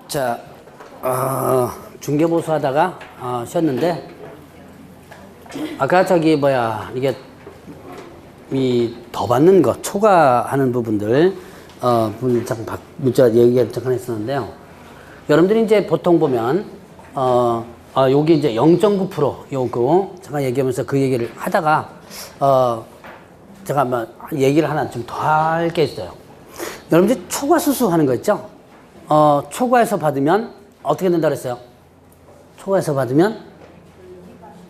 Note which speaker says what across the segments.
Speaker 1: 자, 중개보수 하다가 쉬었는데, 아까 저기 이게 더 받는 거, 초과하는 부분들 문자 얘기를 잠깐 했었는데요. 여러분들이 이제 보통 보면 여기 이제 0.9% 요거 잠깐 얘기하면서 그 얘기를 하다가 제가 한번 얘기를 하나 좀 더 할 게 있어요. 여러분들이 초과 수수하는 거 있죠? 초과해서 받으면 어떻게 된다 그랬어요? 초과해서 받으면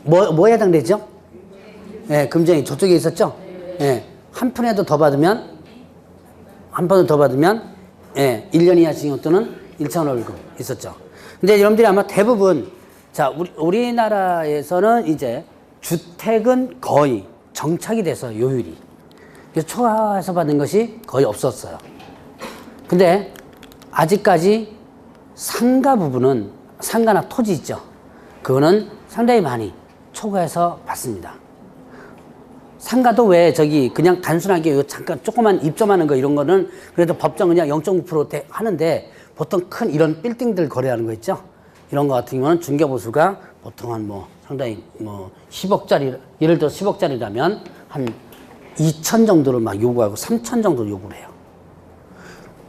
Speaker 1: 뭐에 해당되죠? 예, 금전이 저쪽에 있었죠? 예, 한 푼에도 더 받으면 예, 1년 이하 징역 또는 1천 월급 있었죠. 근데 여러분들이 아마 대부분 우리나라에서는 이제 주택은 거의 정착이 돼서 요율이 그래서 초과해서 받는 것이 거의 없었어요. 근데 아직까지 상가 부분은 상가나 토지 있죠. 그거는 상당히 많이 초과해서 받습니다. 상가도 왜 그냥 단순하게 잠깐 조그만 입점하는 거 이런 거는 그래도 법정 그냥 0.9% 하는데 보통 큰 이런 빌딩들 거래하는 거 있죠. 이런 거 같은 경우는 중개보수가 보통 한 상당히 10억짜리 예를 들어 10억짜리라면 한 2천 정도를 막 요구하고 3천 정도 요구를 해요.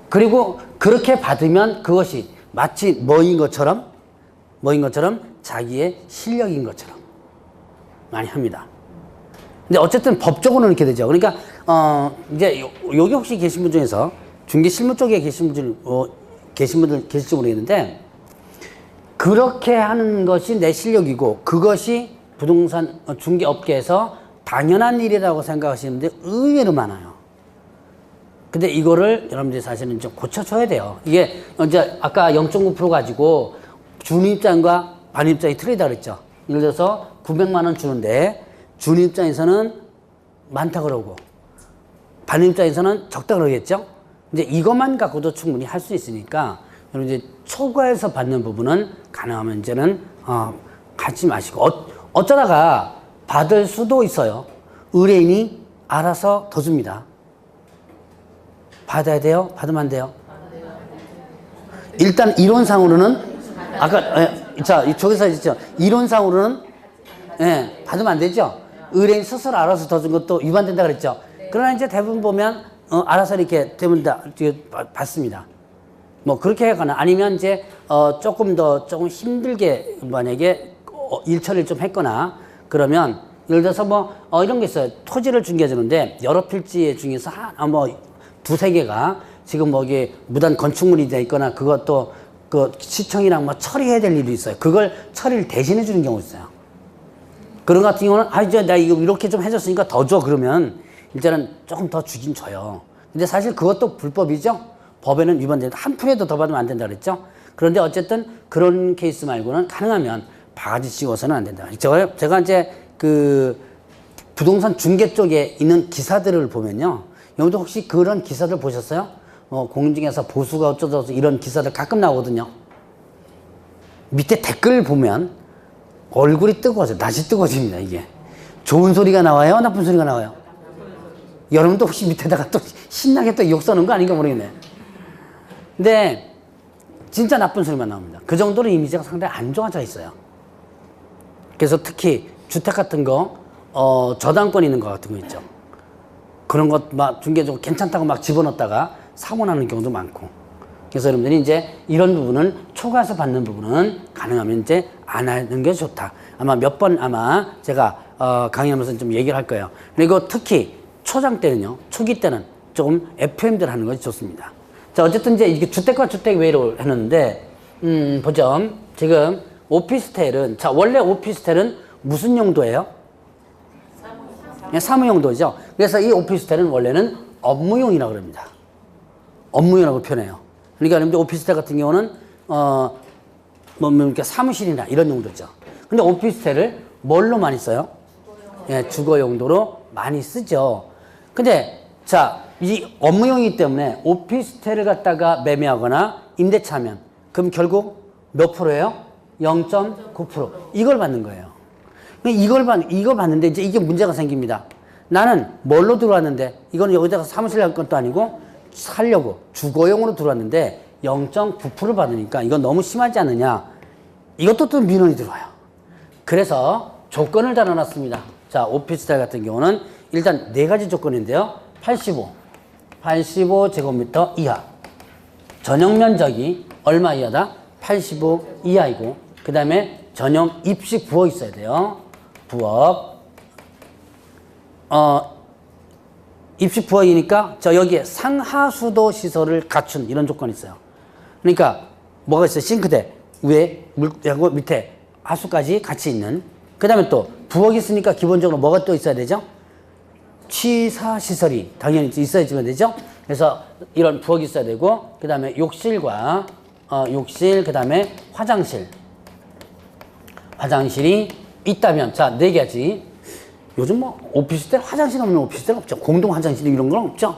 Speaker 1: 그리고 그렇게 받으면 그것이 마치 뭐인 것처럼 자기의 실력인 것처럼 많이 합니다. 근데 어쨌든 법적으로는 이렇게 되죠. 그러니까 이제 여기 혹시 계신 분 중에서 중개 실무 쪽에 계신 분들 계실지 모르겠는데 그렇게 하는 것이 내 실력이고 그것이 부동산 중개업계에서 당연한 일이라고 생각하시는 분들이 의외로 많아요. 근데 이거를 여러분들이 사실은 좀 고쳐줘야 돼요. 이게 이제 아까 0.9% 가지고 주는 입장과 반 입장이 틀리다 그랬죠. 예를 들어서 900만 원 주는데 주는 입장에서는 많다 그러고 반 입장에서는 적다 그러겠죠. 이제 이것만 갖고도 충분히 할 수 있으니까 여러분 이제 초과해서 받는 부분은 가능하면 이제는 갖지 마시고 어쩌다가 받을 수도 있어요. 의뢰인이 알아서 더 줍니다. 받아야 돼요? 받으면 안 돼요? 일단 이론상으로는 저기서 있죠. 이론상으로는 받으면 안 되죠. 의뢰인 스스로 알아서 더 준 것도 위반된다 그랬죠. 그러나 이제 대부분 보면 알아서 이렇게 되면 다 받습니다. 그렇게 하거나 아니면 이제 조금 힘들게 만약에 일 처리를 좀 했거나 그러면 예를 들어서 이런 게 있어요. 토지를 중개해주는데 여러 필지 중에서 두세 개가 지금 이게 무단 건축물이 돼 있거나 그것도 그 시청이랑 처리해야 될 일이 있어요. 그걸 처리를 대신해 주는 경우 있어요. 그런 같은 경우는 이제 나 이거 이렇게 좀 해줬으니까 더 줘. 그러면 이제는 조금 더 주긴 줘요. 근데 사실 그것도 불법이죠. 법에는 위반된다. 한 푼에도 더 받으면 안 된다 그랬죠. 그런데 어쨌든 그런 케이스 말고는 가능하면 바가지 씌워서는 안 된다. 제가 이제 그 부동산 중개 쪽에 있는 기사들을 보면요. 여러분들 혹시 그런 기사들 보셨어요? 공중에서 보수가 어쩌고저쩌고 이런 기사들 가끔 나오거든요. 밑에 댓글 보면 얼굴이 뜨거워져요. 낯이 뜨거워집니다, 이게. 좋은 소리가 나와요? 나쁜 소리가 나와요? 여러분도 혹시 밑에다가 또 신나게 또 욕 써는 거 아닌가 모르겠네. 근데 진짜 나쁜 소리만 나옵니다. 그 정도로 이미지가 상당히 안 좋아져 있어요. 그래서 특히 주택 같은 거, 저당권 있는 거 같은 거 있죠. 그런 것 중개적으로 괜찮다고 집어넣었다가 사고 나는 경우도 많고. 그래서 여러분들이 이제 이런 부분은 초과해서 받는 부분은 가능하면 이제 안 하는 게 좋다. 아마 몇 번 제가 강의하면서 좀 얘기를 할 거예요. 그리고 특히 초장 때는요, 초기 때는 조금 FM들 하는 것이 좋습니다. 자, 어쨌든 이제 이게 주택과 주택 외로 했는데, 보죠. 지금 오피스텔은, 원래 오피스텔은 무슨 용도예요? 사무 용도죠. 그래서 이 오피스텔은 원래는 업무용이라고 그럽니다. 업무용이라고 표현해요. 그러니까 여러분들 오피스텔 같은 경우는 이렇게 사무실이나 이런 용도죠. 근데 오피스텔을 뭘로 많이 써요? 주거 용도로 많이 쓰죠. 근데 이 업무용이기 때문에 오피스텔을 갖다가 매매하거나 임대차 하면 그럼 결국 몇 프로예요? 0.9%. 이걸 받는 거예요. 이걸 받는데 이제 이게 문제가 생깁니다. 나는 뭘로 들어왔는데 이거는 여기다가 사무실 할 것도 아니고 살려고 주거용으로 들어왔는데 0.9% 받으니까 이건 너무 심하지 않느냐. 이것도 또 민원이 들어와요. 그래서 조건을 달아놨습니다. 자, 오피스텔 같은 경우는 일단 네 가지 조건인데요. 85제곱미터 이하. 전용 면적이 얼마 이하다? 85 이하이고, 그 다음에 전용 입식 부엌 있어야 돼요. 부엌. 입식 부엌이니까 저 여기에 상하수도 시설을 갖춘 이런 조건이 있어요. 그러니까 뭐가 있어요? 싱크대 위에 물하고 밑에 하수까지 같이 있는. 그 다음에 또 부엌이 있으니까 기본적으로 뭐가 또 있어야 되죠? 취사 시설이 당연히 있어야지만 되죠. 그래서 이런 부엌이 있어야 되고, 그 다음에 욕실과 욕실, 그 다음에 화장실이 있다면, 자, 네 가지. 요즘 뭐 오피스텔 화장실 없는 오피스텔 없죠. 공동 화장실 이런 건 없죠.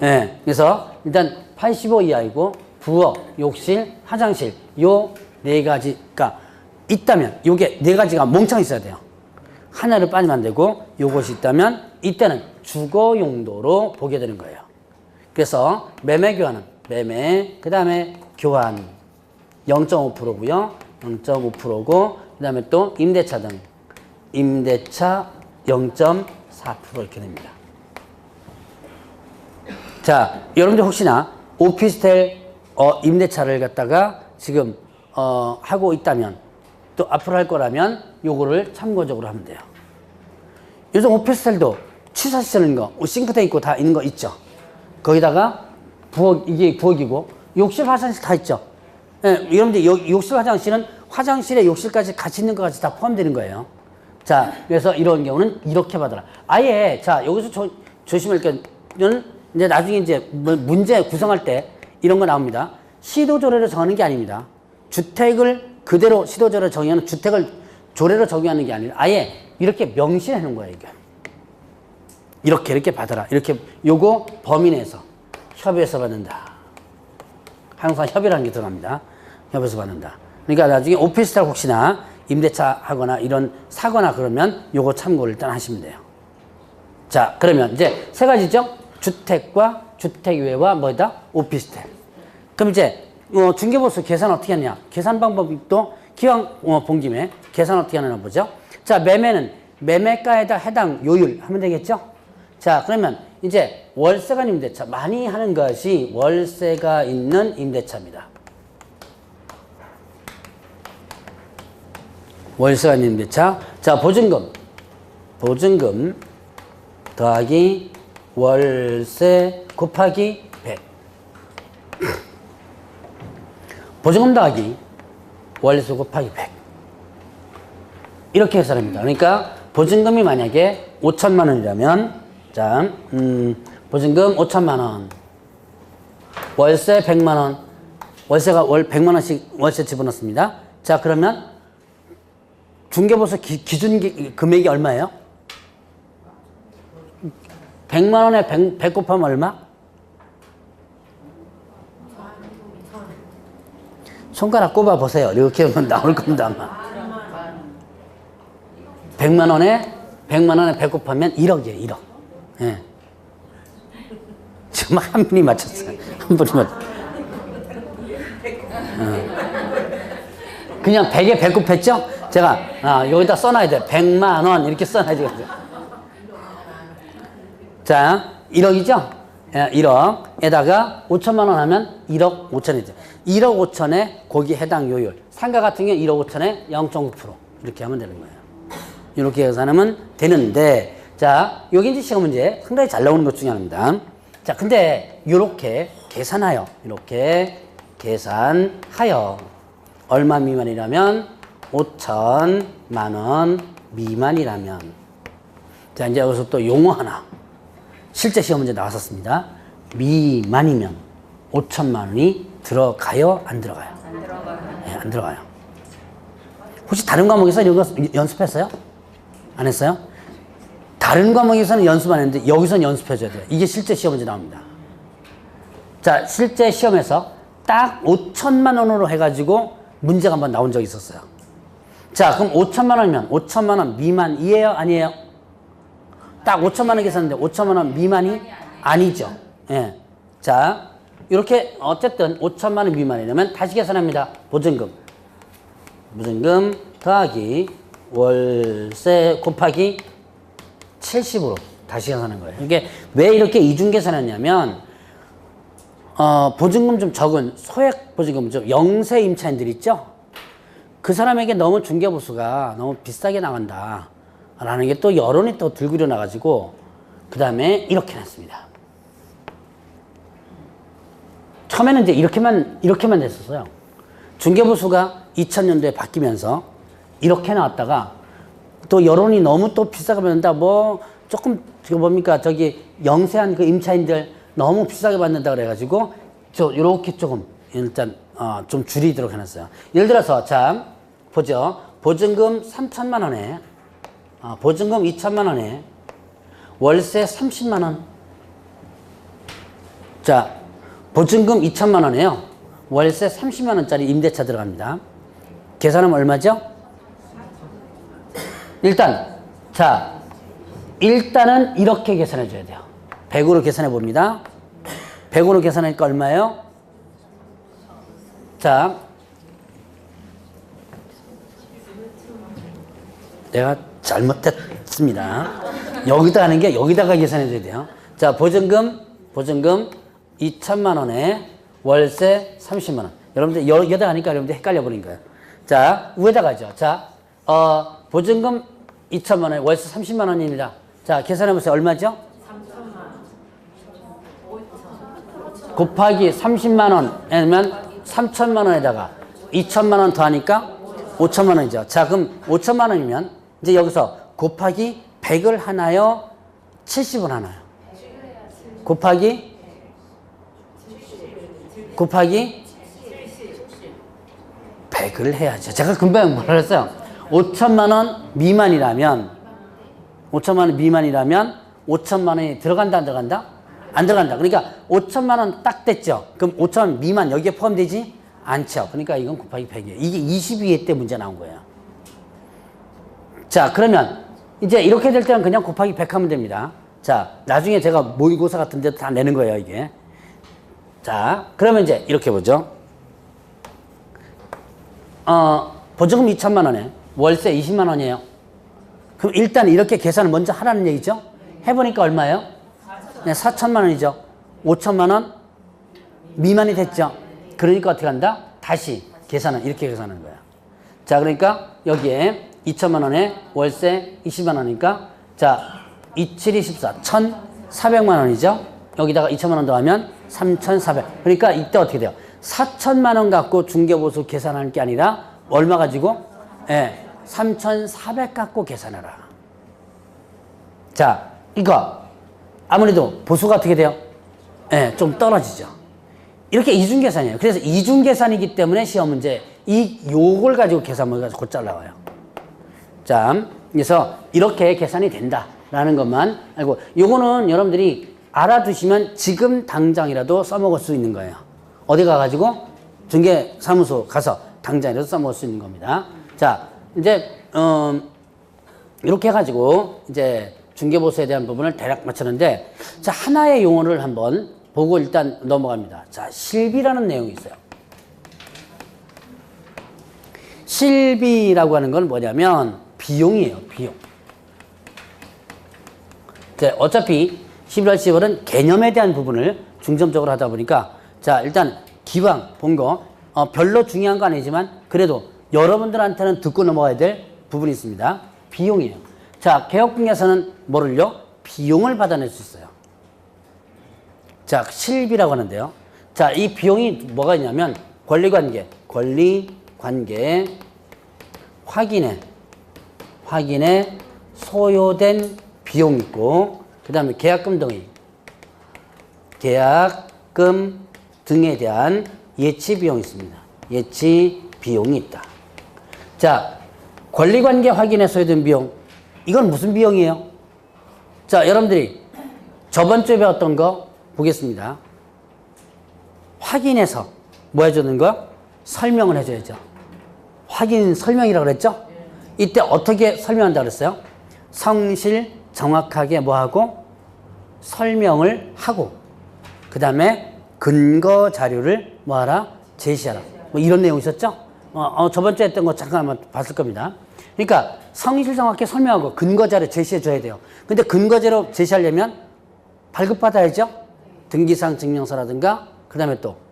Speaker 1: 예. 그래서 일단 85 이하이고 부엌, 욕실, 화장실 요 네 가지가 있다면, 요게 네 가지가 몽창 있어야 돼요. 하나를 빠지면 안 되고, 요것이 있다면 이때는 주거 용도로 보게 되는 거예요. 그래서 매매 교환은 그 다음에 교환 0.5%고요. 0.5%고, 그 다음에 또 임대차 등 임대차 0.4% 이렇게 됩니다. 자, 여러분들 혹시나 오피스텔 임대차를 갖다가 지금 하고 있다면, 또 앞으로 할 거라면 요거를 참고적으로 하면 돼요. 요즘 오피스텔도 취사시설 있는 거, 싱크대 있고 다 있는 거 있죠. 거기다가 부엌, 이게 부엌이고 욕실, 화장실 다 있죠. 예, 여러분들 욕실, 화장실은 화장실에 욕실까지 같이 있는 것까지 다 포함되는 거예요. 자, 그래서 이런 경우는 이렇게 받아라. 아예, 자, 여기서 조심할 거는 이제 나중에 이제 문제 구성할 때 이런 거 나옵니다. 시도조례로 정하는 게 아닙니다. 주택을 그대로 시도조례로 정의하는, 주택을 조례로 적용하는 게 아니라 아예 이렇게 명시해 놓은 거예요, 이게. 이렇게 받아라. 이렇게 요거 범위 내에서 협의해서 받는다. 항상 협의라는 게 들어갑니다. 협의해서 받는다. 그러니까 나중에 오피스텔 혹시나 임대차 하거나 이런 사거나 그러면 요거 참고를 일단 하시면 돼요. 자, 그러면 이제 세 가지죠. 주택과 주택 외와 뭐다? 오피스텔. 그럼 이제 중개보수 계산 어떻게 하느냐? 계산 방법이 또 기왕 본 김에 계산 어떻게 하느냐 보죠. 자, 매매는 매매가에다 해당 요율 하면 되겠죠? 자, 그러면 이제 월세가 임대차. 많이 하는 것이 월세가 있는 임대차입니다. 월세가 있는 임대차. 자, 보증금 더하기 월세 곱하기 100. 보증금 더하기 월세 곱하기 100. 이렇게 계산합니다. 그러니까 보증금이 만약에 5천만 원이라면, 자, 보증금 5천만 원, 월세 100만 원, 월세가 월 100만 원씩 월세 집어넣습니다. 자, 그러면 중개보수 기준 금액이 얼마예요? 100만 원에 100 곱하면 얼마? 손가락 꼽아 보세요. 이렇게 하면 나올 겁니다, 아마. 100만 원에 100 곱하면 1억이에요, 1억. 예. 지금 한 분이 맞췄어요. 한 분이 맞췄어요. 그냥 100에 100 곱했죠? 제가, 여기다 써놔야 돼요. 100만 원, 이렇게 써놔야 돼요. 자, 1억이죠? 예, 1억에다가 5천만 원 하면 1억 5천이죠. 1억 5천에 거기 해당 요율. 상가 같은 경우 1억 5천에 0.9% 이렇게 하면 되는 거예요. 이렇게 계산하면 되는데, 자, 여기 이제 시험 문제 상당히 잘 나오는 것 중에 하나입니다. 자, 근데 이렇게 계산하여, 얼마 미만이라면 5천만 원 미만이라면. 자, 이제 여기서 또 용어 하나. 실제 시험 문제 나왔었습니다. 미만이면 5천만 원이 들어가요? 안 들어가요?
Speaker 2: 안 들어가요.
Speaker 1: 네, 안 들어가요. 혹시 다른 과목에서 이런 거 연습했어요? 안 했어요? 다른 과목에서는 연습 안 했는데 여기서는 연습해줘야 돼요. 이게 실제 시험 문제 나옵니다. 자, 실제 시험에서 딱 5천만 원으로 해가지고 문제가 한번 나온 적이 있었어요. 자, 그럼 5천만 원이면 5천만 원 미만이에요? 아니에요? 딱 5천만 원 계산했는데 5천만 원 미만이 아니죠. 예. 자, 이렇게 어쨌든 5천만 원 미만이라면 다시 계산합니다. 보증금. 보증금 더하기 월세 곱하기 70으로 다시 계산하는 거예요. 이게 왜 이렇게 이중 계산했냐면 보증금 좀 적은 소액 보증금 좀 영세 임차인들 있죠? 그 사람에게 너무 중개보수가 너무 비싸게 나간다 라는 게 또 여론이 또 들고 일어나가지고 그 다음에 이렇게 냈습니다. 처음에는 이제 이렇게만 됐었어요. 중개보수가 2000년도에 바뀌면서 이렇게 나왔다가 또 여론이 너무 또 비싸게 받는다 뭐 조금 지금 뭡니까 저기 영세한 그 임차인들 너무 비싸게 받는다 그래가지고 요렇게 조금 일단 좀 줄이도록 해놨어요. 예를 들어서 자 보죠. 보증금 3천만 원에 보증금 2천만 원에 월세 30만 원. 자 보증금 2천만 원에요. 월세 30만 원짜리 임대차 들어갑니다. 계산하면 얼마죠? 일단은 이렇게 계산해 줘야 돼요. 100으로 계산해 봅니다. 100으로 계산하니까 얼마예요? 자, 내가 잘못했습니다. 여기다 하는 게 여기다가 계산해 줘야 돼요. 자, 보증금 2천만 원에 월세 30만 원. 여러분들 여기다 하니까 여러분들 헷갈려 버린 거예요. 자, 위에다가 하죠. 자, 보증금 2천만 원에 월세 30만 원입니다. 자, 계산해 보세요. 얼마죠? 3천만 원. 곱하기 30만 원이면 3천만 원에다가 2천만 원 더하니까 5천만 원이죠. 자, 그럼 5천만 원이면 이제 여기서 곱하기 100을 하나요? 70을 하나요? 곱하기 100을 해야죠. 제가 금방 뭐라 했어요? 5천만 원 미만이라면 5천만 원이 들어간다 안 들어간다? 안 들어간다. 그러니까 5천만 원 딱 됐죠. 그럼 5천만 원 미만 여기에 포함되지 않죠. 그러니까 이건 곱하기 100이에요. 이게 22회 때 문제 나온 거예요. 자, 그러면 이제 이렇게 될 때는 그냥 곱하기 100 하면 됩니다. 자, 나중에 제가 모의고사 같은 데 다 내는 거예요, 이게. 자, 그러면 이제 이렇게 보죠. 보증금 2천만 원에 월세 20만 원이에요. 그럼 일단 이렇게 계산을 먼저 하라는 얘기죠. 해보니까 얼마예요? 네, 4천만 원이죠. 5천만 원 미만이 됐죠. 그러니까 어떻게 한다? 다시 계산은 이렇게 계산하는 거야. 자, 그러니까 여기에 2천만 원에 월세 20만 원이니까 자, 27, 24, 1,400만 원이죠. 여기다가 2천만 원 더하면 3,400. 그러니까 이때 어떻게 돼요? 4천만 원 갖고 중개보수 계산하는 게 아니라 얼마 가지고? 예, 3,400 갖고 계산해라. 자, 이거 아무래도 보수가 어떻게 돼요? 예, 좀 떨어지죠. 이렇게 이중계산이에요. 그래서 이중계산이기 때문에 시험 문제 요걸 가지고 계산을 가지고 곧잘 나와요. 자, 그래서 이렇게 계산이 된다라는 것만 알고, 요거는 여러분들이 알아두시면 지금 당장이라도 써먹을 수 있는 거예요. 어디 가가지고 중개사무소 가서 당장이라도 써먹을 수 있는 겁니다. 자, 이제 이렇게 해가지고 이제 중개보수에 대한 부분을 대략 맞췄는데, 자, 하나의 용어를 한번 보고 일단 넘어갑니다. 자, 실비라는 내용이 있어요. 실비라고 하는 건 뭐냐면 비용이에요, 비용. 자, 어차피 11월 10월은 개념에 대한 부분을 중점적으로 하다 보니까, 자, 일단 기왕 본 거 별로 중요한 거 아니지만 그래도 여러분들한테는 듣고 넘어가야 될 부분이 있습니다. 비용이에요. 자, 개업공개에서는 뭐를요? 비용을 받아낼 수 있어요. 자, 실비라고 하는데요. 자, 이 비용이 뭐가 있냐면 권리관계 확인에 소요된 비용이 있고, 그 다음에 계약금 등에 대한 예치 비용이 있습니다. 예치 비용이 있다. 자, 권리관계 확인에 소요된 비용, 이건 무슨 비용이에요? 자, 여러분들이 저번 주에 배웠던 거 보겠습니다. 확인해서 뭐 해주는 거? 설명을 해줘야죠. 확인 설명이라고 그랬죠? 이때 어떻게 설명한다고 그랬어요? 성실 정확하게 뭐하고? 설명을 하고, 그 다음에 근거 자료를 뭐하라? 제시하라. 뭐 이런 내용 있었죠? 저번 주에 했던 거 잠깐 한번 봤을 겁니다. 그러니까 성실 정확히 설명하고 근거 자료 제시해 줘야 돼요. 근데 근거 자료 제시하려면 발급받아야죠? 등기상 증명서라든가, 그 다음에 또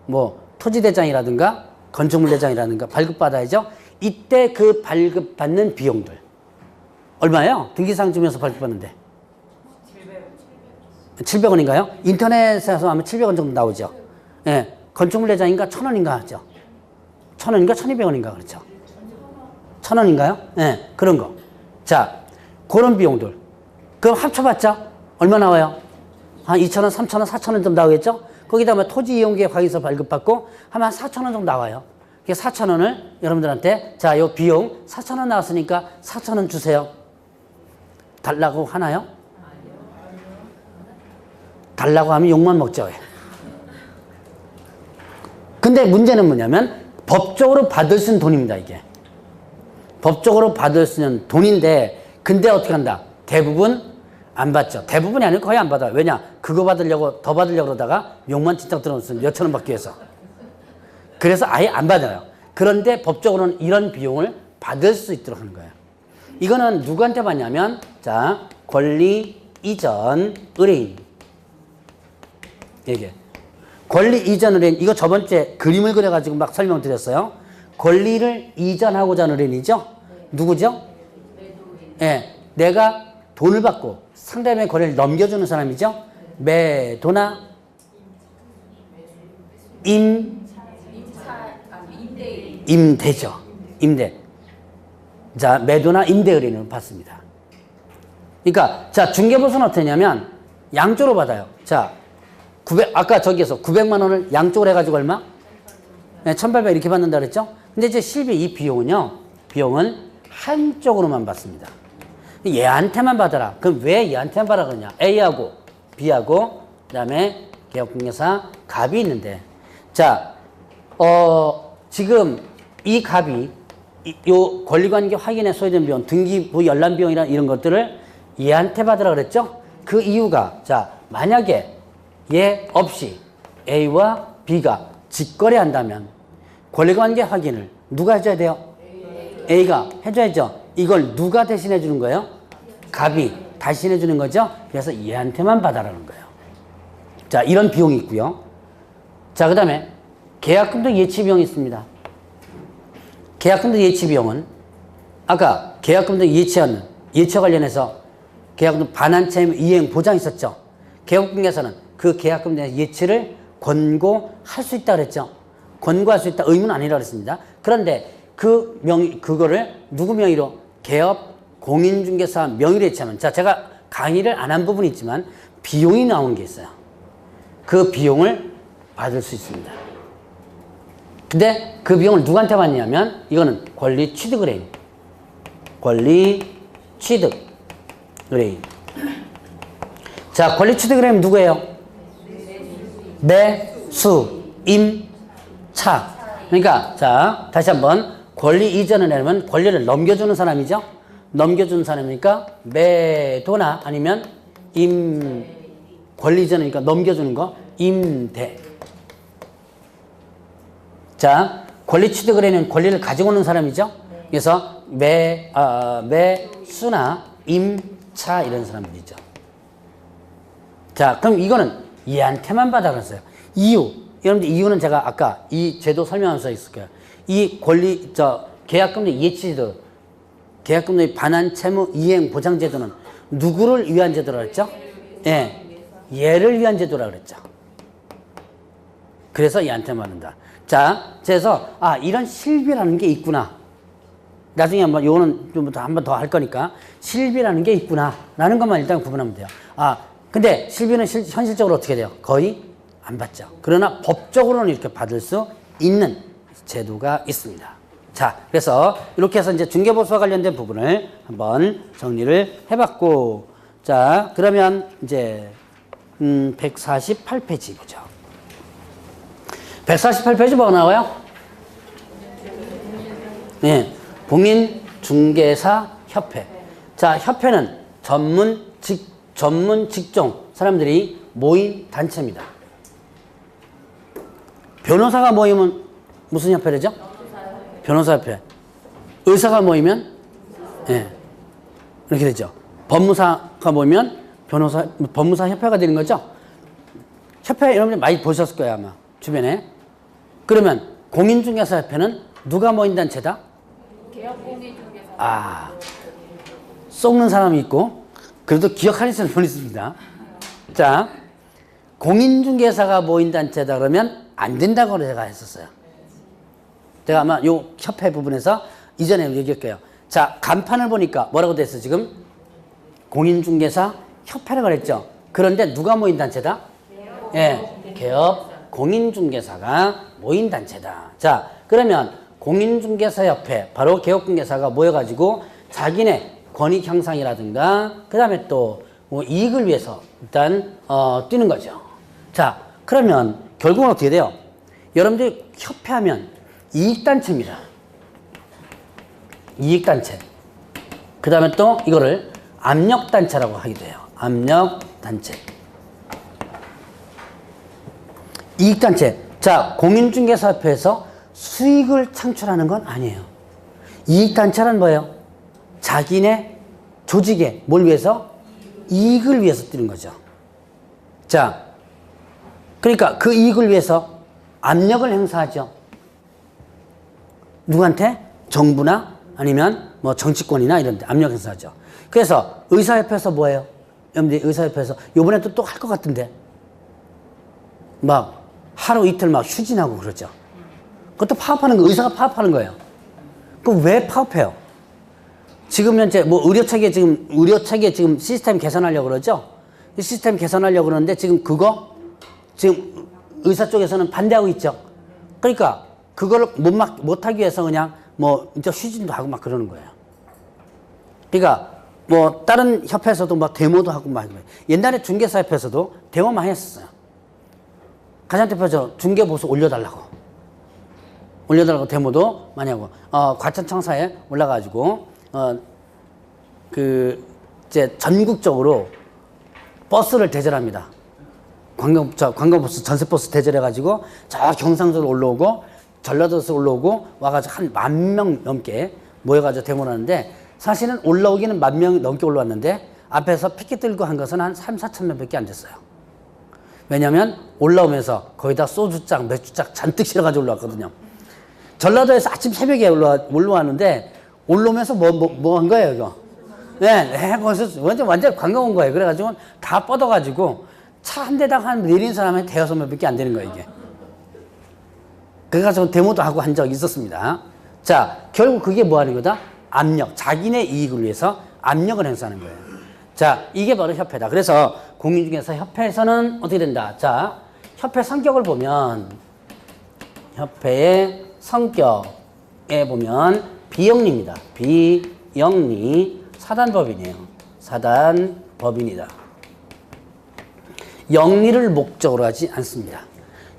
Speaker 1: 뭐 토지대장이라든가 건축물대장이라든가 발급받아야죠? 이때 그 발급받는 비용들. 얼마예요? 등기상 증명서 발급받는데. 700원인가요? 인터넷에서 하면 700원 정도 나오죠. 예. 건축물대장인가 1,000원인가 하죠. 1,000원인가 1,200원인가 그렇죠. 1,000원인가요? 예. 그런 거. 자, 그런 비용들. 그럼 합쳐봤자 얼마 나와요? 한 2,000원, 3,000원, 4,000원 좀 나오겠죠? 거기다 뭐 토지 이용계획 확인서 발급받고 하면 한 4,000원 정도 나와요. 그 4,000원을 여러분들한테 자, 요 비용 4,000원 나왔으니까 4,000원 주세요. 달라고 하나요? 달라고 하면 욕만 먹죠. 근데 문제는 뭐냐면 법적으로 받을 수 있는 돈입니다, 이게. 법적으로 받을 수 있는 돈인데 근데 어떻게 한다? 대부분 안 받죠. 대부분이 아니고 거의 안 받아요. 왜냐? 그거 받으려고 더 받으려고 그러다가 욕만 진짜 들어놓으면 몇천 원 받기 위해서. 그래서 아예 안 받아요. 그런데 법적으로는 이런 비용을 받을 수 있도록 하는 거예요. 이거는 누구한테 받냐면 자, 권리 이전 의뢰인. 이게 권리 이전 의뢰인. 이거 저번 주에 그림을 그려가지고 막 설명드렸어요. 권리를 이전하고자 하는 의뢰인이죠. 누구죠? 예, 내가 돈을 받고 상대방의 권리를 넘겨주는 사람이죠. 매도나 임대죠. 임대. 자, 매도나 임대 의뢰인을 받습니다. 그러니까 자, 중개보수는 어떠냐면 양쪽으로 받아요. 자, 아까 저기에서 900만 원을 양쪽으로 해가지고 얼마? 네, 1,800 이렇게 받는다 그랬죠? 근데 이제 실비 이 비용은요, 비용은 한쪽으로만 받습니다. 얘한테만 받아라. 그럼 왜 얘한테만 받아 그러냐? A하고 B하고 그 다음에 개업공개사 갑이 있는데 자, 지금 이 갑이 요 권리관계 확인에 소요된 비용, 등기부 열람 비용이나 이런 것들을 얘한테 받으라 그랬죠? 그 이유가 자, 만약에 얘 없이 A와 B가 직거래한다면 권리관계 확인을 누가 해줘야 돼요? A가 해줘야죠. 이걸 누가 대신해 주는 거예요? 갑이 대신해 주는 거죠. 그래서 얘한테만 받아라는 거예요. 자, 이런 비용이 있고요. 자, 그 다음에 계약금도 예치비용이 있습니다. 계약금도 예치비용은 아까 계약금도 예치와 관련해서 계약금 반환채무 이행 보장 있었죠. 개업공개사는 그 계약금에 대한 예치를 권고할 수 있다 그랬죠. 권고할 수 있다 의무는 아니라 그랬습니다. 그런데 그거를 누구 명의로? 개업 공인중개사 명의로 예치하면 자, 제가 강의를 안 한 부분이 있지만 비용이 나오는 게 있어요. 그 비용을 받을 수 있습니다. 근데 그 비용을 누구한테 받냐면 이거는 권리 취득 의뢰인. 권리 취득 의뢰인. 자, 권리 취득 의뢰인 누구예요? 매수, 임, 차. 그러니까 자, 다시 한번 권리 이전을 하려면 권리를 넘겨주는 사람이죠. 넘겨주는 사람이니까 매도나 아니면 권리 이전이니까 넘겨주는 거 임대. 자, 권리 취득 의뢰는 권리를 가지고 오는 사람이죠. 그래서 매수나 임차 이런 사람들이죠. 자, 그럼 이거는 얘한테만 받아 그랬어요. 여러분들 이유는 제가 아까 이 제도 설명하면서 있을 거예요. 이 권리, 계약금리 예치제도, 계약금리 반환 채무 이행 보장 제도는 누구를 위한 제도라 그랬죠? 예. 얘를 위한 제도라 그랬죠. 그래서 얘한테만 받는다. 자, 그래서, 이런 실비라는 게 있구나. 나중에 요거는 좀 한 번 더 할 거니까, 실비라는 게 있구나. 라는 것만 일단 구분하면 돼요. 근데 실비는 현실적으로 어떻게 돼요? 거의 안 받죠. 그러나 법적으로는 이렇게 받을 수 있는 제도가 있습니다. 자, 그래서 이렇게 해서 이제 중개보수와 관련된 부분을 한번 정리를 해봤고, 자, 그러면 이제 148페이지 보죠. 148페이지 뭐가 나와요? 네, 공인중개사 협회. 자, 협회는 전문 직종 사람들이 모인 단체입니다. 변호사가 모이면 무슨 협회죠? 변호사협회. 의사가 모이면 예. 이렇게 되죠. 법무사가 모이면 법무사협회가 되는 거죠. 협회 여러분들 많이 보셨을 거예요, 아마 주변에. 그러면 공인중개사협회는 누가 모인 단체다? 아, 썩는 사람이 있고 그래도 기억하는 사람이 있습니다. 자, 공인중개사가 모인 단체다 그러면 안 된다고 제가 했었어요. 제가 아마 요 협회 부분에서 이전에 얘기할게요. 자, 간판을 보니까 뭐라고 돼 있어 지금? 공인중개사 협회라고 그랬죠. 그런데 누가 모인 단체다? 예, 개업 공인중개사가 모인 단체다. 자, 그러면 공인중개사협회, 바로 개업중개사가 모여가지고 자기네 권익 향상이라든가 그 다음에 또 뭐 이익을 위해서 일단 뛰는 거죠. 자, 그러면 결국은 어떻게 돼요? 여러분들이 협회하면 이익단체입니다. 이익단체. 그 다음에 또 이거를 압력단체라고 하기도 해요. 압력단체. 이익단체. 자, 공인중개사협회에서 수익을 창출하는 건 아니에요. 이익단체란 뭐예요? 자기네 조직에 뭘 위해서? 이익을 위해서 뛰는 거죠. 자, 그러니까 그 이익을 위해서 압력을 행사하죠. 누구한테? 정부나 아니면 뭐 정치권이나 이런 데 압력 행사하죠. 그래서 의사협회에서 뭐예요? 여러분들 의사협회에서 요번에 또 할 것 같은데 막 하루 이틀 막 휴진하고 그러죠. 그것도 파업하는 거, 의사가 파업하는 거예요. 그럼 왜 파업해요? 지금 현재 뭐 의료체계 지금 시스템 개선하려고 그러죠? 이 시스템 개선하려고 그러는데 지금 그거 지금 의사 쪽에서는 반대하고 있죠. 그러니까 그거를 못하기 위해서 그냥 뭐 이제 휴진도 하고 막 그러는 거예요. 그러니까 뭐 다른 협회에서도 막 데모도 하고 막 옛날에 중개사협회에서도 데모 많이 했었어요. 가장 대표적으로 중개보수 올려달라고 데모도 많이 하고 과천청사에 올라가지고 이제 전국적으로 버스를 대절합니다. 관광버스 전세버스 대절해가지고 저 경상도로 올라오고 전라도에서 올라오고 와가지고 한 10,000명 넘게 모여가지고 데모를 하는데 사실은 올라오기는 10,000명 넘게 올라왔는데 앞에서 피켓 들고 한 것은 한 3,000~4,000 명밖에 안 됐어요. 왜냐면 올라오면서 거기다 소주잔, 맥주잔 잔뜩 실어가지고 올라왔거든요. 전라도에서 아침 새벽에 올라왔는데 올라오면서 뭐 한 거예요, 이거? 네, 거기서 완전 관광 온 거예요. 그래가지고 다 뻗어가지고 차 한 대당 한 내린 사람이 대여섯 명밖에 안 되는 거예요, 이게. 그래가지고 데모도 하고 한 적이 있었습니다. 자, 결국 그게 뭐 하는 거다? 압력. 자기네 이익을 위해서 압력을 행사하는 거예요. 자, 이게 바로 협회다. 그래서 공인중개사 협회에서는 어떻게 된다? 자, 협회 성격을 보면, 협회의 성격에 보면 비영리입니다. 비영리. 사단법인이에요. 사단법인이다. 영리를 목적으로 하지 않습니다.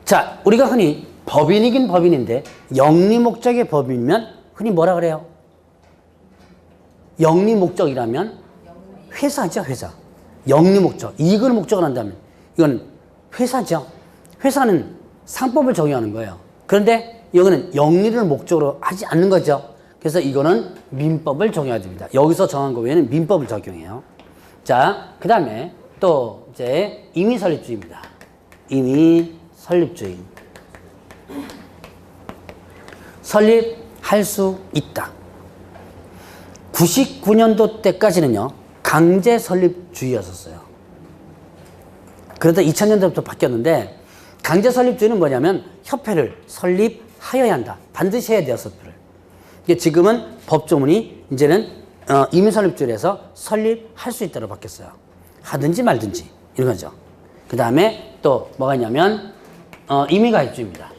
Speaker 1: 자, 우리가 흔히 법인이긴 법인인데 영리 목적의 법인이면 흔히 뭐라 그래요? 영리 목적이라면 회사죠, 회사. 영리 목적, 이익을 목적으로 한다면 이건 회사죠. 회사는 상법을 적용하는 거예요. 그런데 여기는 영리를 목적으로 하지 않는 거죠. 그래서 이거는 민법을 적용해야 됩니다. 여기서 정한 거 외에는 민법을 적용해요. 자, 그 다음에 또 이제 임의설립주의입니다. 임의설립주의. 설립할 수 있다. 99년도 때까지는요, 강제 설립주의였었어요. 그러다 2000년대부터 바뀌었는데, 강제 설립주의는 뭐냐면, 협회를 설립하여야 한다. 반드시 해야 돼요, 협회를. 지금은 법조문이 이제는 임의설립주의에서 설립할 수 있다고 바뀌었어요. 하든지 말든지, 이런 거죠. 그 다음에 또 뭐가 있냐면, 임의가입주의입니다.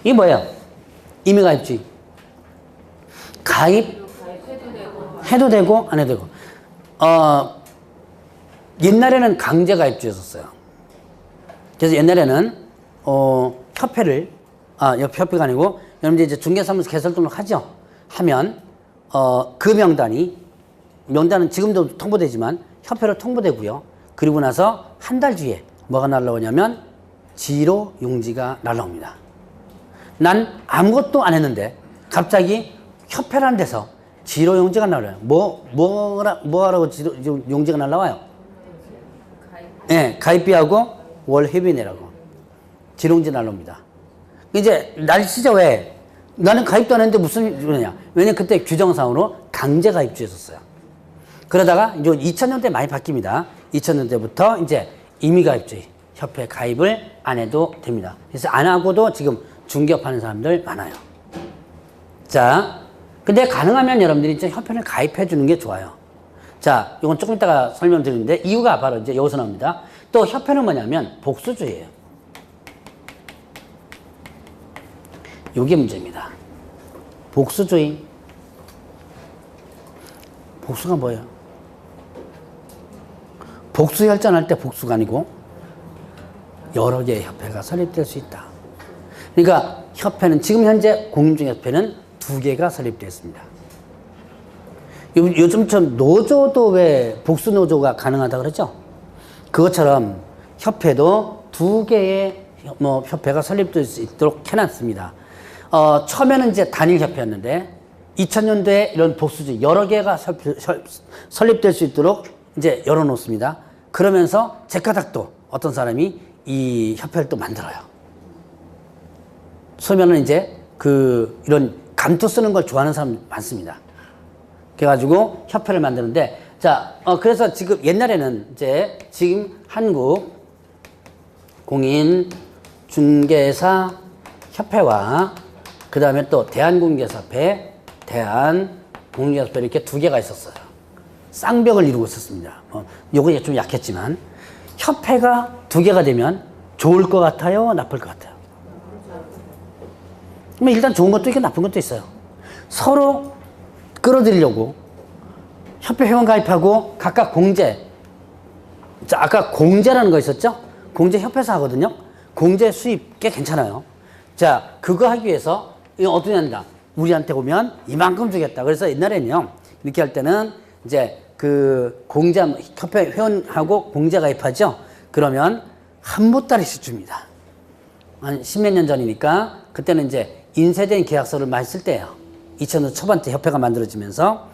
Speaker 1: 이게 뭐예요? 임의가입주의. 가입해도 되고 안 해도 되고. 옛날에는 강제가입주의였었어요. 그래서 옛날에는 협회를 협회가 아니고 여러분들 이제 중개사무소 개설 등록하죠. 하면 그 명단은 지금도 통보되지만 협회로 통보되고요. 그리고 나서 한 달 뒤에 뭐가 날라오냐면 지로 용지가 날라옵니다. 난 아무것도 안 했는데 갑자기 협회라는 데서 지로 용지가 날라와요. 뭐하라고 지로 용지가 날라와요? 네, 가입비하고 월 회비 내라고. 지로 용지 날라옵니다. 이제 날씨죠. 왜? 나는 가입도 안 했는데 무슨 소리냐. 왜냐면 그때 규정상으로 강제 가입주였었어요. 그러다가 이제 2000년대 많이 바뀝니다. 2000년대부터 이제 임의가입주의, 협회 가입을 안 해도 됩니다. 그래서 안 하고도 지금 중개업하는 사람들 많아요. 자, 근데 가능하면 여러분들이 이제 협회를 가입해 주는 게 좋아요. 자, 이건 조금 이따가 설명드리는데 이유가 바로 이제 여기서 나옵니다. 또 협회는 뭐냐면 복수주의예요. 이게 문제입니다. 복수주의. 복수가 뭐예요? 복수혈전할 때 복수가 아니고 여러 개의 협회가 설립될 수 있다. 그러니까 협회는 지금 현재 공인중개협회는 2개가 설립되어 있습니다. 요즘처럼 노조도 왜 복수노조가 가능하다 그러죠? 그것처럼 협회도 2개의 협회가 설립될 수 있도록 해놨습니다. 처음에는 이제 단일협회였는데 2000년도에 이런 복수주의 여러 개가 설립될 수 있도록 이제 열어놓습니다. 그러면서 제카닥도 어떤 사람이 이 협회를 또 만들어요. 소면은 이제 이런 감투 쓰는 걸 좋아하는 사람 많습니다. 그래가지고 협회를 만드는데, 자, 그래서 지금 옛날에는 이제 지금 한국 공인 중개사 협회와 그 다음에 또 대한공인중개사협회, 대한공인중개사협회 이렇게 2개가 있었어요. 쌍벽을 이루고 있었습니다. 요거 좀 약했지만 협회가 2개가 되면 좋을 것 같아요, 나쁠 것 같아요? 일단 좋은 것도 있고 나쁜 것도 있어요. 서로 끌어들이려고 협회 회원 가입하고 각각 공제. 자, 아까 공제라는 거 있었죠? 공제 협회에서 하거든요. 공제 수입 꽤 괜찮아요. 자, 그거 하기 위해서 이거 어떻게 한다? 우리한테 오면 이만큼 주겠다. 그래서 옛날에는요, 이렇게 할 때는 이제 공제, 협회 회원하고 공제 가입하죠? 그러면 한 보따리씩 줍니다. 한 십몇 년 전이니까 그때는 이제 인쇄된 계약서를 많이 쓸 때예요. 2000년 초반 때 협회가 만들어지면서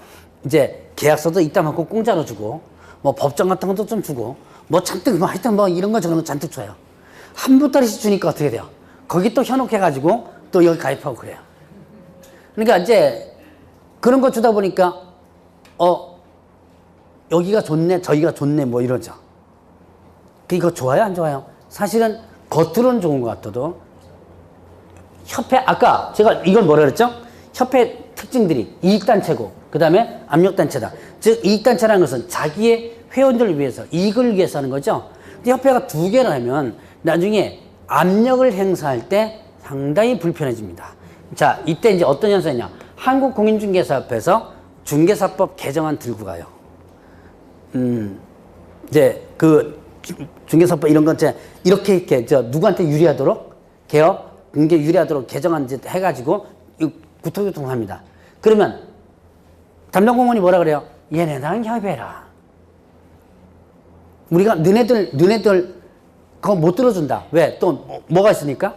Speaker 1: 이제 계약서도 이따만큼 공짜로 주고 뭐 법정 같은 것도 좀 주고 뭐 잔뜩 하여튼 이런 거 저런 거 잔뜩 줘요. 한 보따리씩 주니까 어떻게 돼요? 거기 또 현혹해가지고 또 여기 가입하고 그래요. 그러니까 이제 그런 거 주다 보니까 여기가 좋네, 저기가 좋네, 뭐 이러죠. 이거 좋아요, 안 좋아요? 사실은 겉으로는 좋은 것 같아도 협회, 아까 제가 이걸 뭐라 그랬죠? 협회 특징들이 이익단체고, 그 다음에 압력단체다. 즉, 이익단체라는 것은 자기의 회원들을 위해서, 이익을 위해서 하는 거죠. 근데 협회가 2개를 하면 나중에 압력을 행사할 때 상당히 불편해집니다. 자, 이때 이제 어떤 현상이냐. 한국공인중개사협회에서 중개사법 개정안 들고 가요. 이제 중개사법 이런 건 이렇게 누구한테 유리하도록 공개 유리하도록 개정안 이제 해가지고 구토교통합니다. 그러면 담당공무원이 뭐라 그래요? 얘네랑 협의해라. 우리가 너네들 그거 못 들어준다. 왜? 또 뭐가 있으니까?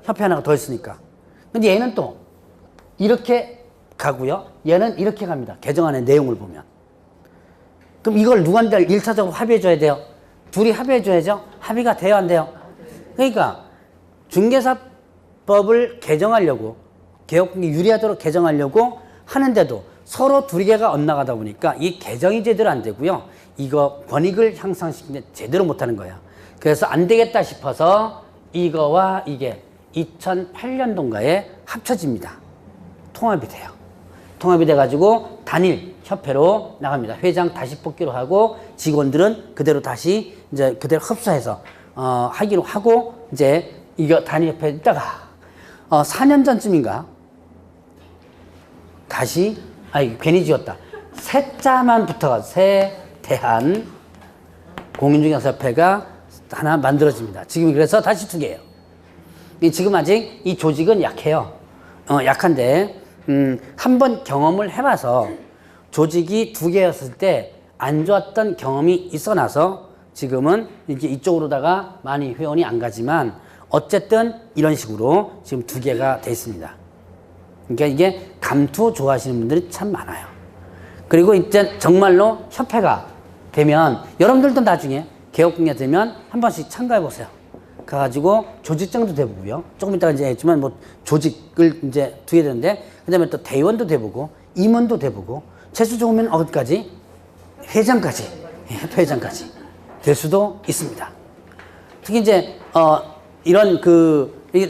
Speaker 1: 협회 하나가 더 있으니까. 근데 얘는 또 이렇게 가고요. 얘는 이렇게 갑니다. 개정안의 내용을 보면. 그럼 이걸 누구한테 1차적으로 합의해줘야 돼요? 둘이 합의해줘야죠? 합의가 돼요, 안 돼요? 그러니까 중개사법을 개정하려고, 개혁공개 유리하도록 개정하려고 하는데도 서로 2개가 엇나가다 보니까 이 개정이 제대로 안 되고요. 이거 권익을 향상시키는데 제대로 못하는 거예요. 그래서 안 되겠다 싶어서 이거와 이게 2008년도인가에 합쳐집니다. 통합이 돼요. 통합이 돼가지고 단일 협회로 나갑니다. 회장 다시 뽑기로 하고 직원들은 그대로 다시 이제 그대로 흡수해서 하기로 하고 이제 이거 단일 협회에 있다가 4년 전쯤인가 다시 괜히 지었다. 새자만 붙어가 대한 공인중개사협회가 하나 만들어집니다. 지금 그래서 다시 2개예요. 지금 아직 이 조직은 약해요. 약한데 한번 경험을 해봐서 조직이 2개였을 때 안 좋았던 경험이 있어 나서 지금은 이제 이쪽으로다가 많이 회원이 안 가지만 어쨌든 이런 식으로 지금 2개가 돼 있습니다. 그러니까 이게 감투 좋아하시는 분들이 참 많아요. 그리고 이제 정말로 협회가 되면 여러분들도 나중에 개업공예 되면 한 번씩 참가해 보세요. 가가지고 조직장도 돼보고요. 조금 이따가 이제 했지만 뭐 조직을 이제 두게 되는데 그다음에 또 대의원도 돼보고 임원도 돼보고 재수 좋으면 어디까지? 회장까지, 협회장까지 될 수도 있습니다. 특히 이제 이런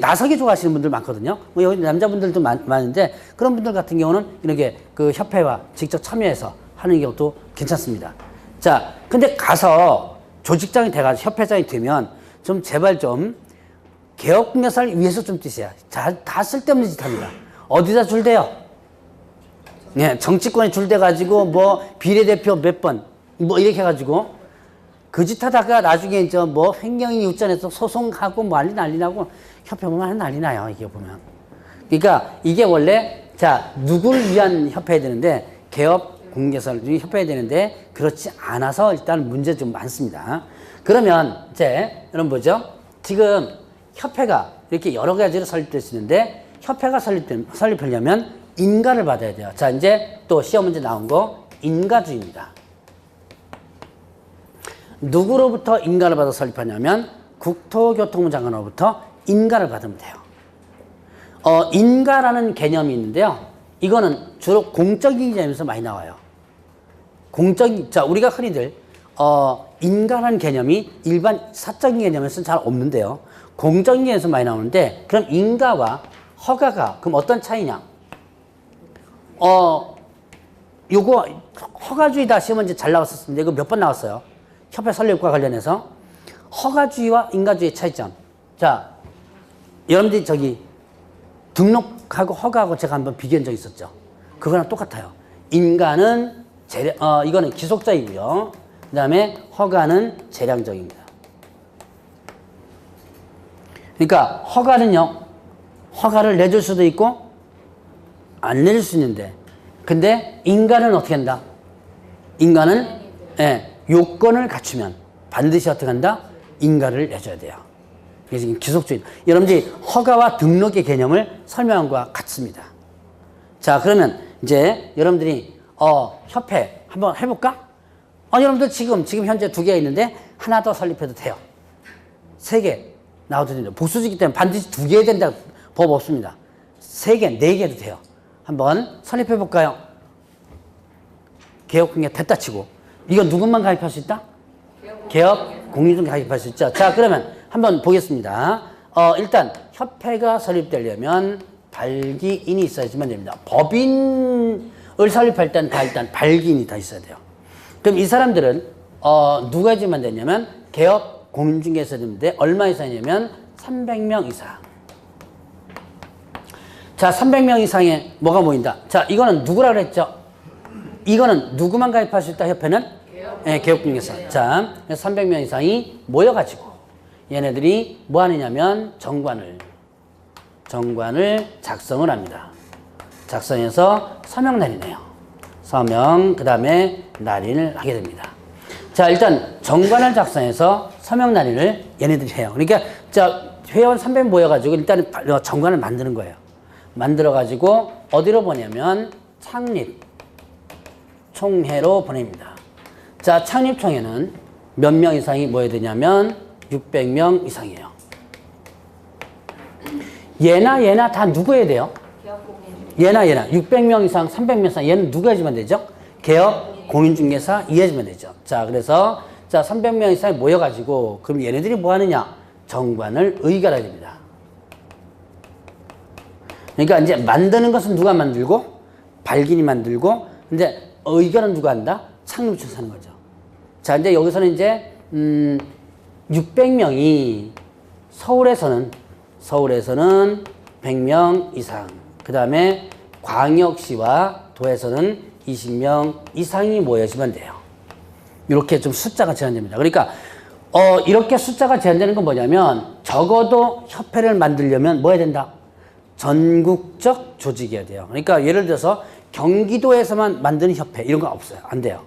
Speaker 1: 나서기 좋아하시는 분들 많거든요. 뭐 여기 남자분들도 많은데 그런 분들 같은 경우는 이렇게 그 협회와 직접 참여해서 하는 경우도 괜찮습니다. 자, 근데 가서 조직장이 돼가지고 협회장이 되면 좀 제발 좀 개업공예사를 위해서 좀 뛰세요. 다 쓸데없는 짓 합니다. 어디다 줄대요? 네, 정치권에 줄대가지고 뭐 비례대표 몇 번 뭐 이렇게 해가지고 그 짓 하다가 나중에 이제 뭐 횡령이 육전에서 소송하고 뭐 난리 나고 협회 보면 난리 나요. 이게 보면. 그러니까 이게 원래 자 누구를 위한 협회야 되는데 개업 공개설 협회야 되는데 그렇지 않아서 일단 문제 좀 많습니다. 그러면 이제 여러분 보죠. 지금 협회가 이렇게 여러 가지로 설립될 수 있는데 협회가 설립하려면 인가를 받아야 돼요. 자 이제 또 시험 문제 나온 거 인가주의입니다. 누구로부터 인가를 받아 설립하냐면 국토교통부 장관으로부터 인가를 받으면 돼요. 인가라는 개념이 있는데요. 이거는 주로 공적인 개념에서 많이 나와요. 자, 우리가 흔히들, 인가라는 개념이 일반 사적인 개념에서는 잘 없는데요. 공적인 개념에서 많이 나오는데, 그럼 인가와 허가가, 그럼 어떤 차이냐? 요거, 허가주의다 시험 문제 잘 나왔었습니다. 이거 몇 번 나왔어요. 협회 설립과 관련해서. 허가주의와 인가주의의 차이점. 자, 여러분들이 저기 등록하고 허가하고 제가 한번 비교한 적 있었죠. 그거랑 똑같아요. 인가는 이거는 기속적이고요. 그 다음에 허가는 재량적입니다. 그러니까 허가는요, 허가를 내줄 수도 있고 안 내줄 수 있는데, 근데 인가는 어떻게 한다? 인가는 요건을 갖추면 반드시 어떻게 한다? 인가를 내줘야 돼요. 그래서 기속주의. 여러분들이 허가와 등록의 개념을 설명한 것과 같습니다. 자, 그러면 이제 여러분들이 협회 한번 해볼까? 여러분들 지금 현재 2개가 있는데 하나 더 설립해도 돼요. 3개 나와도 됩니다. 보수지기 때문에 반드시 2개 해야 된다 법 없습니다. 3개, 4개 해도 돼요. 한번 설립해볼까요? 개업공예 됐다 치고. 이거 누구만 가입할 수 있다? 개업 공유중 가입할 수 있죠. 자, 그러면 한번 보겠습니다. 일단 협회가 설립되려면 발기인이 있어야지만 됩니다. 법인을 설립할 때는 일단 발기인이 다 있어야 돼요. 그럼 이 사람들은 누가 해주면 되냐면 개업 공인중개사 되는데 얼마 이상이냐면 300명 이상. 자, 300명 이상에 뭐가 모인다? 자, 이거는 누구라 그랬죠? 이거는 누구만 가입할 수 있다? 협회는? 개업공개사. 자, 300명 이상이 모여가지고 얘네들이 뭐 하느냐면 정관을 작성을 합니다. 작성해서 서명 날이네요. 서명, 그 다음에 날인을 하게 됩니다. 자, 일단 정관을 작성해서 서명 날인을 얘네들이 해요. 그러니까 자, 회원 300 모여가지고 일단 정관을 만드는 거예요. 만들어가지고 어디로 보내면 창립총회로 보냅니다. 자, 창립총회는 몇 명 이상이 모여야 되냐면 600명 이상이에요. 얘나 다 누구 해야 돼요? 얘나 600명 이상, 300명 이상 얘는 누가 해주면 되죠? 개업 공인중개사 이해해주면 되죠. 자, 그래서 자 300명 이상이 모여가지고 그럼 얘네들이 뭐 하느냐? 정관을 의결해야 됩니다. 그러니까 이제 만드는 것은 누가 만들고 발기인이 만들고 근데 의결은 누가 한다? 창립처에서 하는 거죠. 자, 이제 여기서는 이제 600명이 서울에서는 100명 이상, 그 다음에 광역시와 도에서는 20명 이상이 모여지면 돼요. 이렇게 좀 숫자가 제한됩니다. 그러니까 이렇게 숫자가 제한되는 건 뭐냐면 적어도 협회를 만들려면 뭐 해야 된다? 전국적 조직이어야 돼요. 그러니까 예를 들어서 경기도에서만 만드는 협회 이런 거 없어요. 안 돼요.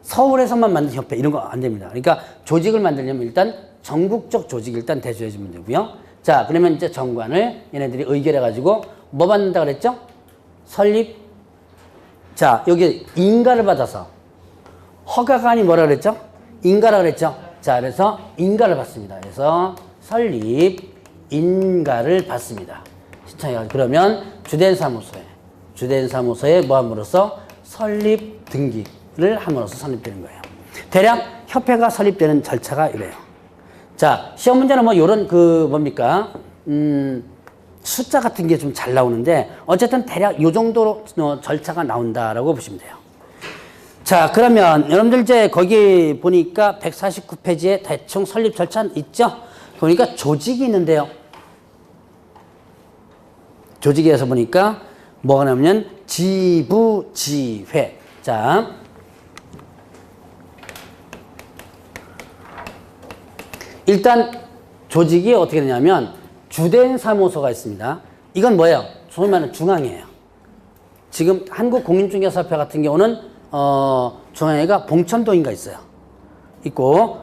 Speaker 1: 서울에서만 만든 협회 이런 거 안 됩니다. 그러니까 조직을 만들려면 일단 전국적 조직 일단 대조해 주면 되고요. 자, 그러면 이제 정관을 얘네들이 의결해 가지고 뭐 받는다 그랬죠? 설립. 자, 여기 인가를 받아서 허가가 아니 뭐라 그랬죠? 인가라 그랬죠? 자, 그래서 인가를 받습니다. 그래서 설립 인가를 받습니다. 시청자 그러면 주된 사무소에 뭐 함으로써 설립 등기를 함으로써 설립되는 거예요. 대략 협회가 설립되는 절차가 이래요. 자, 시험 문제는 뭐 요런 뭡니까? 숫자 같은 게 좀 잘 나오는데 어쨌든 대략 요 정도로 절차가 나온다라고 보시면 돼요. 자, 그러면 여러분들 이제 거기 보니까 149페이지에 대충 설립 절차 있죠? 보니까 조직이 있는데요. 조직에서 보니까 뭐가 나오면 지부지회. 자, 일단 조직이 어떻게 되냐면 주된 사무소가 있습니다. 이건 뭐예요? 소위 말하는 중앙이에요. 지금 한국공인중개사협회 같은 경우는 중앙회가 봉천동인가 있어요. 있고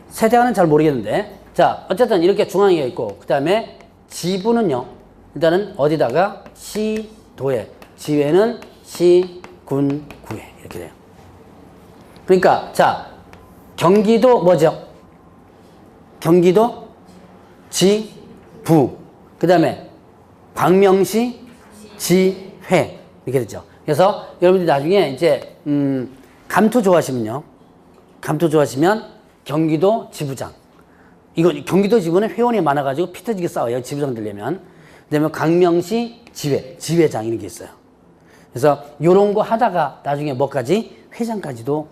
Speaker 1: 세대가는 잘 모르겠는데 자 어쨌든 이렇게 중앙회가 있고 그 다음에 지부는요. 일단은 어디다가 시도에 지회는 시, 군, 구회 이렇게 돼요. 그러니까 자 경기도 뭐죠? 경기도 지부 그 다음에 광명시 지회 이렇게 되죠. 그래서 여러분들이 나중에 이제 감투 좋아하시면요. 감투 좋아하시면 경기도 지부장 이거 경기도 지부는 회원이 많아가지고 피 터지게 싸워요. 지부장 되려면. 그다음에 광명시 지회장 이런 게 있어요. 그래서 요런 거 하다가 나중에 뭐까지 회장까지도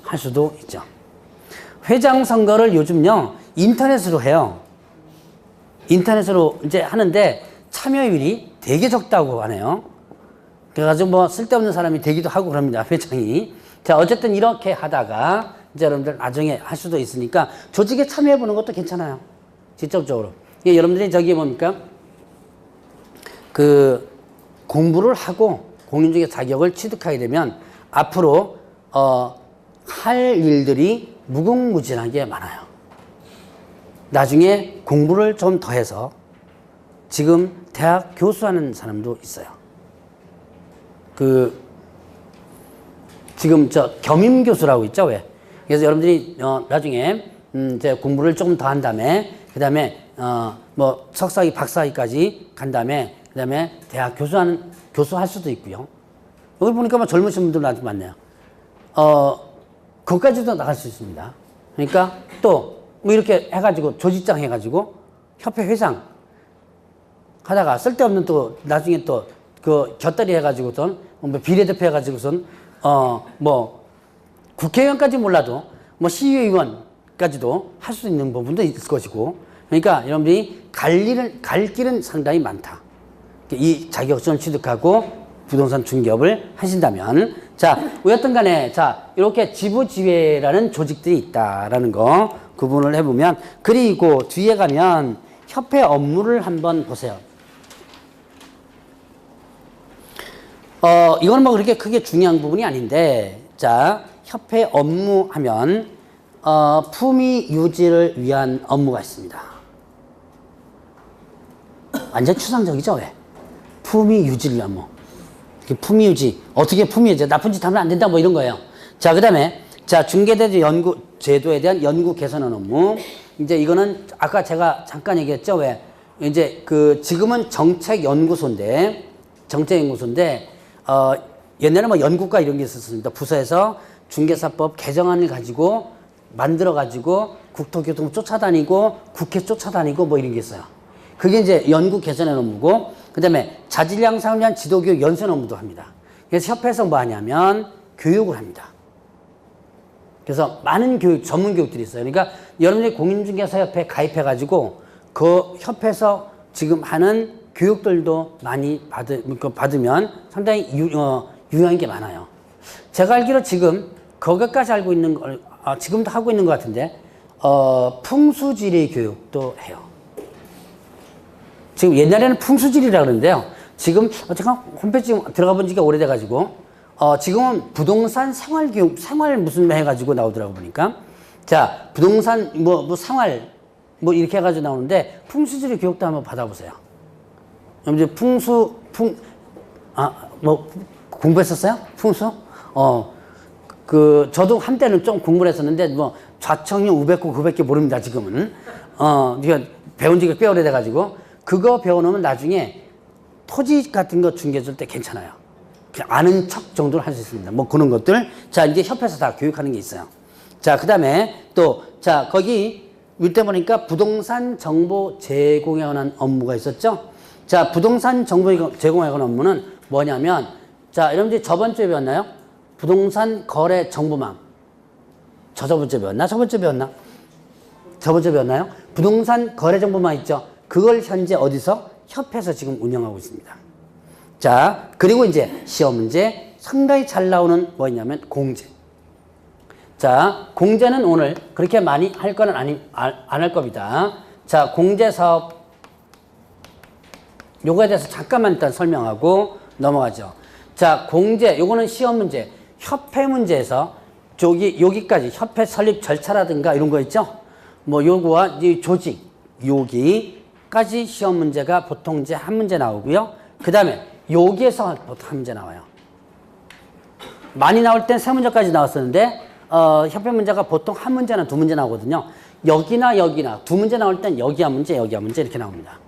Speaker 1: 할 수도 있죠. 회장 선거를 요즘요 인터넷으로 해요. 인터넷으로 이제 하는데 참여율이 되게 적다고 하네요. 그래가지고 뭐 쓸데없는 사람이 되기도 하고 그럽니다. 회장이. 자 어쨌든 이렇게 하다가 이제 여러분들 나중에 할 수도 있으니까 조직에 참여해보는 것도 괜찮아요. 직접적으로. 여러분들이 저기 뭡니까? 공부를 하고 공인중개 자격을 취득하게 되면 앞으로 할 일들이 무궁무진하게 많아요. 나중에 공부를 좀 더 해서 지금 대학 교수하는 사람도 있어요. 지금 겸임교수라고 있죠, 왜? 그래서 여러분들이 나중에 이제 공부를 조금 더 한 다음에 그 다음에 뭐 석사학위, 박사학위까지 간 다음에 그 다음에 대학 교수할 수도 있고요. 여기 보니까 뭐 젊으신 분들 아주 많네요. 그것까지도 나갈 수 있습니다. 그러니까 또 뭐 이렇게 해가지고 조직장 해가지고 협회 회장 하다가 쓸데없는 또 나중에 또 곁다리 해가지고선 뭐 비례대표 해가지고선 뭐 국회의원까지 몰라도 뭐 시의원까지도 할 수 있는 부분도 있을 것이고 그러니까 여러분들이 갈 길은 상당히 많다. 이 자격증을 취득하고 부동산 중개업을 하신다면 자 어쨌든 간에 자 이렇게 지부지회라는 조직들이 있다라는 거 구분을 해보면 그리고 뒤에 가면 협회 업무를 한번 보세요. 이건 뭐 그렇게 크게 중요한 부분이 아닌데 자 협회 업무 하면 품위 유지를 위한 업무가 있습니다. 완전 추상적이죠 왜? 품위 유지를 위한 업무. 품위 유지 어떻게 품위 유지 나쁜 짓 하면 안 된다 뭐 이런 거예요. 자 그다음에 자 중개대주 연구 제도에 대한 연구 개선하는 업무. 이제 이거는 아까 제가 잠깐 얘기했죠 왜? 이제 지금은 정책연구소인데 옛날에 뭐 연구과 이런 게 있었습니다. 부서에서 중개사법 개정안을 가지고 만들어가지고 국토교통 쫓아다니고 국회 쫓아다니고 뭐 이런 게 있어요. 그게 이제 연구 개선하는 업무고, 그 다음에 자질 향상을 위한 지도교육 연수원 업무도 합니다. 그래서 협회에서 뭐 하냐면 교육을 합니다. 그래서 많은 전문 교육들이 있어요. 그러니까 여러분들이 공인중개사협회에 가입해가지고 그 협회에서 지금 하는 교육들도 많이 받으면 상당히 유용한 게 많아요. 제가 알기로 지금 그것까지 알고 있는 걸, 지금도 하고 있는 것 같은데, 풍수지리 교육도 해요. 지금 옛날에는 풍수지리라 그러는데요. 지금 제가 홈페이지 들어가 본 지가 오래돼가지고, 지금은 부동산 생활교육, 생활 무슨 해가지고 나오더라고 보니까. 자, 부동산, 뭐 생활, 뭐 이렇게 해가지고 나오는데, 풍수지리 교육도 한번 받아보세요. 이제 뭐, 공부했었어요? 풍수? 저도 한때는 좀 공부를 했었는데, 뭐, 좌청류, 우백구, 구백개 모릅니다, 지금은. 이거 배운 지가 꽤 오래돼가지고. 그거 배워놓으면 나중에 토지 같은 거 중개해줄 때 괜찮아요. 그냥 아는 척 정도는 할 수 있습니다. 뭐 그런 것들. 자, 이제 협회에서 다 교육하는 게 있어요. 자, 그 다음에 또, 자, 거기 밑에 보니까 부동산 정보 제공에 관한 업무가 있었죠? 자, 부동산 정보 제공에 관한 업무는 뭐냐면, 자, 여러분들이 저번 주에 배웠나요? 부동산 거래 정보망. 저번 주에 배웠나? 저번 주에 배웠나? 저번 주에 배웠나요? 부동산 거래 정보망 있죠? 그걸 현재 어디서? 협회에서 지금 운영하고 있습니다. 자, 그리고 이제 시험 문제 상당히 잘 나오는 뭐 있냐면 공제. 자, 공제는 오늘 그렇게 많이 할 거는 안 할 겁니다. 자, 공제 사업 요거에 대해서 잠깐만 일단 설명하고 넘어가죠. 자, 공제 요거는 시험 문제, 협회 문제에서 여기까지 협회 설립 절차라든가 이런 거 있죠? 뭐 요거와 이 조직 여기까지 시험 문제가 보통 이제 한 문제 나오고요. 그 다음에 여기에서 보통 한 문제 나와요. 많이 나올 땐 세 문제까지 나왔었는데 협회 문제가 보통 한 문제나 두 문제 나오거든요. 여기나 여기나 두 문제 나올 땐 여기 한 문제, 여기 한 문제 이렇게 나옵니다.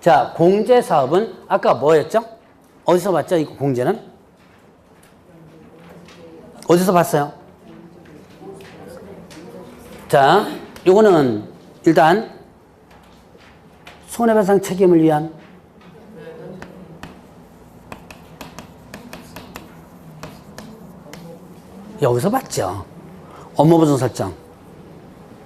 Speaker 1: 자, 공제 사업은 아까 뭐였죠? 어디서 봤죠? 이거 공제는? 어디서 봤어요? 자, 요거는 일단 손해배상 책임을 위한 여기서 봤죠. 업무보증 설정.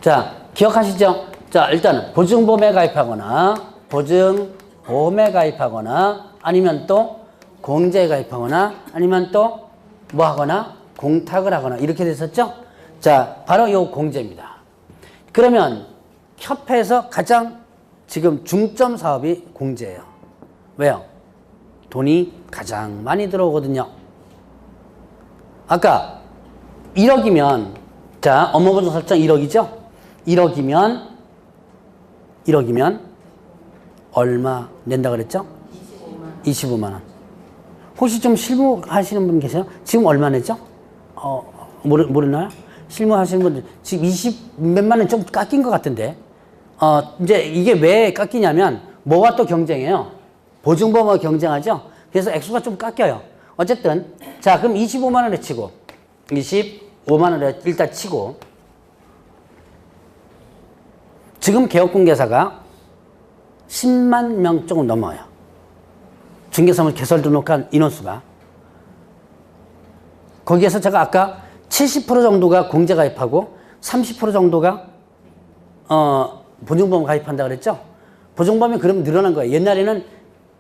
Speaker 1: 자, 기억하시죠? 자, 일단은 보증보험에 가입하거나 보증보험에 가입하거나 아니면 또 공제에 가입하거나 아니면 또 뭐 하거나 공탁을 하거나 이렇게 됐었죠? 자, 바로 요 공제입니다. 그러면 협회에서 가장 지금 중점 사업이 공제예요. 왜요? 돈이 가장 많이 들어오거든요. 아까 1억이면 자, 업무보증 설정 1억이죠? 1억이면 얼마 낸다 그랬죠? 25만 원. 혹시 좀 실무 하시는 분 계세요? 지금 얼마 내죠? 모르나요? 실무 하시는 분들 지금 20 몇만 원 좀 깎인 것 같은데. 이제 이게 왜 깎이냐면 뭐와 또 경쟁해요? 보증보험과 경쟁하죠? 그래서 액수가 좀 깎여요. 어쨌든 자, 그럼 25만 원에 치고 25만 원에 일단 치고 지금 개업공개사가 10만 명 조금 넘어요. 중개사무소 개설 등록한 인원수가. 거기에서 제가 아까 70% 정도가 공제 가입하고 30% 정도가 보증보험 가입한다 그랬죠? 보증보험이 그럼 늘어난 거예요. 옛날에는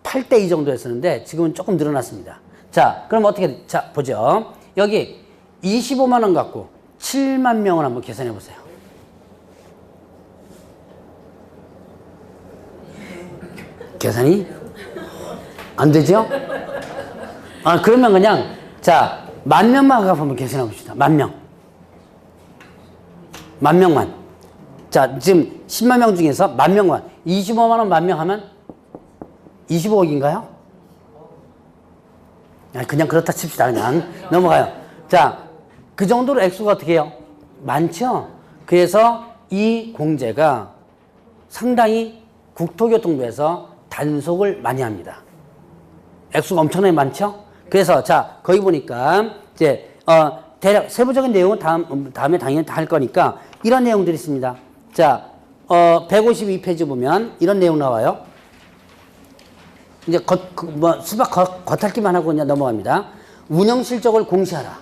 Speaker 1: 8대2 정도였었는데 지금은 조금 늘어났습니다. 자, 그럼 어떻게, 자, 보죠. 여기 25만 원 갖고 7만 명을 한번 계산해 보세요. 계산이 안 되죠? 그러면 그냥, 자, 10,000명만 갖고 한번 계산해 봅시다. 10,000명. 10,000명만. 자, 지금 10만 명 중에서 10,000명만. 25만 원 10,000명 하면 25억인가요? 그냥 그렇다 칩시다. 그냥 넘어가요. 자, 그 정도로 액수가 어떻게 해요? 많죠? 그래서 이 공제가 상당히 국토교통부에서 단속을 많이 합니다. 액수가 엄청나게 많죠? 그래서 자, 거기 보니까 이제 대략 세부적인 내용은 다음에 당연히 다 할 거니까 이런 내용들이 있습니다. 자, 152페이지 보면 이런 내용 나와요. 이제 수박 겉핥기만 하고 그냥 넘어갑니다. 운영 실적을 공시하라.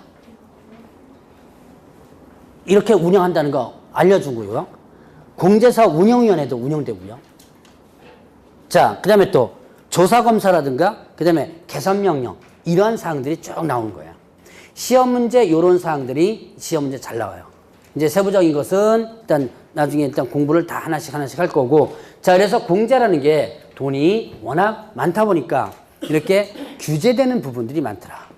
Speaker 1: 이렇게 운영한다는 거 알려주고요. 공제사업 운영위원회도 운영되고요. 자, 그 다음에 또 조사검사라든가 그 다음에 개선명령 이러한 사항들이 쭉 나오는 거예요. 시험 문제 이런 사항들이 시험 문제 잘 나와요. 이제 세부적인 것은 일단 나중에 일단 공부를 다 하나씩 할 거고. 자, 그래서 공제라는 게 돈이 워낙 많다 보니까 이렇게 규제되는 부분들이 많더라.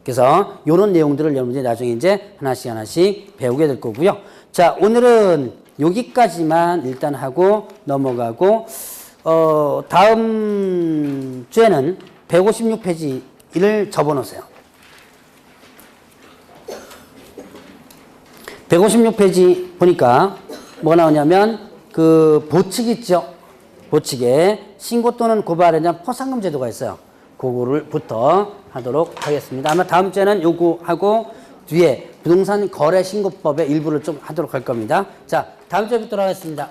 Speaker 1: 그래서 이런 내용들을 여러분들이 나중에 이제 하나씩 배우게 될 거고요. 자, 오늘은 여기까지만 일단 하고 넘어가고, 다음 주에는 156페이지를 접어 놓으세요. 156페이지 보니까 뭐가 나오냐면 그 보칙 있죠? 보칙에 신고 또는 고발에 대한 포상금 제도가 있어요. 그거를부터 하도록 하겠습니다. 아마 다음 주에는 요거하고 뒤에 부동산 거래 신고법의 일부를 좀 하도록 할 겁니다. 자, 다음 주에 뵙도록 하겠습니다.